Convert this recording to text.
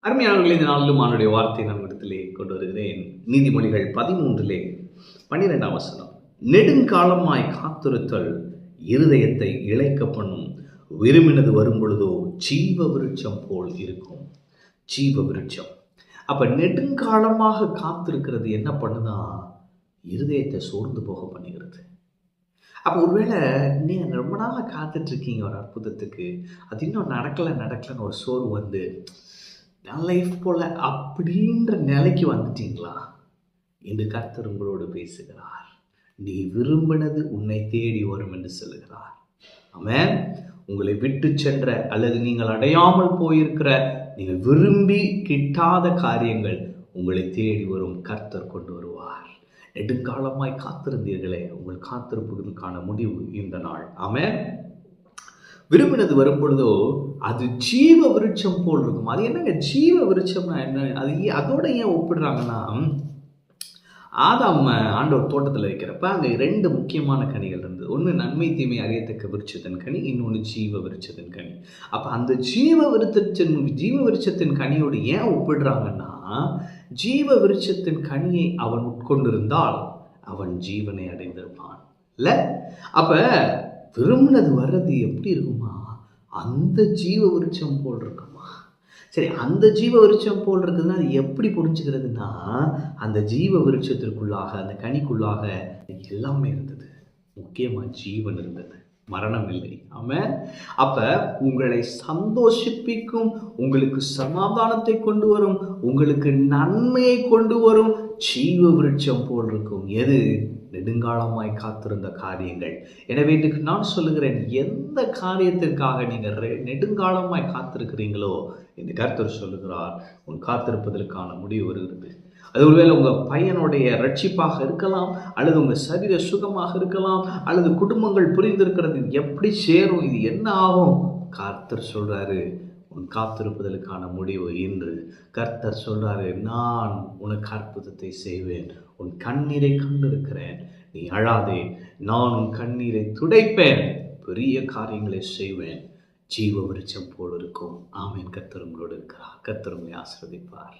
அருமையானவர்களே, இந்த நாளிலும் ஆண்டுடைய வார்த்தை நான் இடத்திலே கொண்டு வருகிறேன். நீதிமொழிகள் 13 12 வசனம். நெடுங்காலமாய் காத்திருத்தல் இருதயத்தை இளைக்க பண்ணும், விரும்பினது வரும் பொழுதோ ஜீவ விருட்சம் போல் இருக்கும். ஜீவ விருட்சம். அப்ப நெடுங்காலமாக காத்திருக்கிறது என்ன பண்ணுதான்? இருதயத்தை சோர்ந்து போக பண்ணுகிறது. அப்போ ஒருவேளை நீங்கள் ரொம்ப நாளாக காத்துட்டு இருக்கீங்க ஒரு அற்புதத்துக்கு, அது இன்னும் நடக்கலைன்னு ஒரு சோர்வு வந்து என் லைஃப் போல அப்படின்ற நிலைக்கு வந்துட்டீங்களா? என்று கர்த்தர் உங்களோடு பேசுகிறார். நீ விரும்பினது உன்னை தேடி வரும் என்று சொல்லுகிறார். ஆமென். உங்களை விட்டு சென்ற அல்லது நீங்கள் அடையாமல் போயிருக்கிற, நீங்கள் விரும்பி கிட்டாத காரியங்கள் உங்களை தேடி வரும். கர்த்தர் கொண்டு வருவார். நெடுங்காலமாய் காத்திருந்தீர்களே, உங்கள் காத்திருப்புகளுக்கான முடிவு இந்த நாள். ஆமென். விரும்பினது வரும் பொழுதோ அது ஜீவ விருட்சம் போல் இருக்கும். அது என்னங்க ஜீவ விருட்சம்னா என்ன? அது அதோட ஏன் ஒப்பிடுறாங்கன்னா, ஆதாம் ஆண்டவர் தோட்டத்தில் வைக்கிறப்ப அங்கே 2 முக்கியமான கனிகள் இருந்தது. ஒன்று நன்மை தீமை அறியத்தக்க விருட்சத்தின் கனி, இன்னொன்று ஜீவ விருட்சத்தின் கனி. அப்போ அந்த ஜீவ விருட்சத்தின் கனியோடு ஏன் ஒப்பிடுறாங்கன்னா, ஜீவ விருட்சத்தின் கனியை அவன் உட்கொண்டிருந்தால் அவன் ஜீவனை அடைந்திருப்பான் இல்ல? அப்ப விரும்பினது வர்றது எப்படி இருக்குமா? அந்த ஜீவ விருட்சம் போல் இருக்குமா? சரி, அந்த ஜீவ விருட்சம் போல் இருக்குதுன்னா அது எப்படி புரிஞ்சுக்கிறதுனா, அந்த ஜீவ விருட்சத்திற்குள்ளாக, அந்த கனிக்குள்ளாக எல்லாமே இருந்தது. முக்கியமாக ஜீவன் இருந்தது, மரணம் இல்லை. ஆமென். அப்ப உங்களை சந்தோஷிப்பிக்கும், உங்களுக்கு சமாதானத்தை கொண்டு வரும், உங்களுக்கு நன்மையை கொண்டு வரும் ஜீவ விருட்சம் போல் இருக்கும். எது? நெடுங்காலமாய் காத்திருந்த காரியங்கள். எனவே இன்றைக்கு நான் சொல்லுகிறேன், எந்த காரியத்திற்காக நீங்கள் நெடுங்காலமாய் காத்திருக்கிறீங்களோ, இந்த கர்த்தர் சொல்லுகிறார், உன் காத்திருப்பதற்கான முடிவு வருகிறது. அது ஒருவேளை உங்கள் பையனுடைய ரட்சிப்பாக இருக்கலாம், அல்லது உங்கள் சரீர சுகமாக இருக்கலாம், அல்லது குடும்பங்கள் புரிந்திருக்கிறது, எப்படி சேரும், இது என்ன ஆகும்? கர்த்தர் சொல்றாரு, உன் காத்திருப்பதற்கான முடிவு இன்று. கர்த்தர் சொல்றாரு, நான் உனக்கு அற்புதத்தை செய்வேன். உன் கண்ணீரை கண்டிருக்கிறேன், நீ அழாதே, நான் உன் கண்ணீரை துடைப்பேன், பெரிய காரியங்களை செய்வேன், ஜீவ விருட்சம் போல் இருக்கும். ஆமென். கர்த்தர் உங்களோடு இருக்கிறார். கர்த்தர் உங்களை ஆசீர்வதிப்பார்.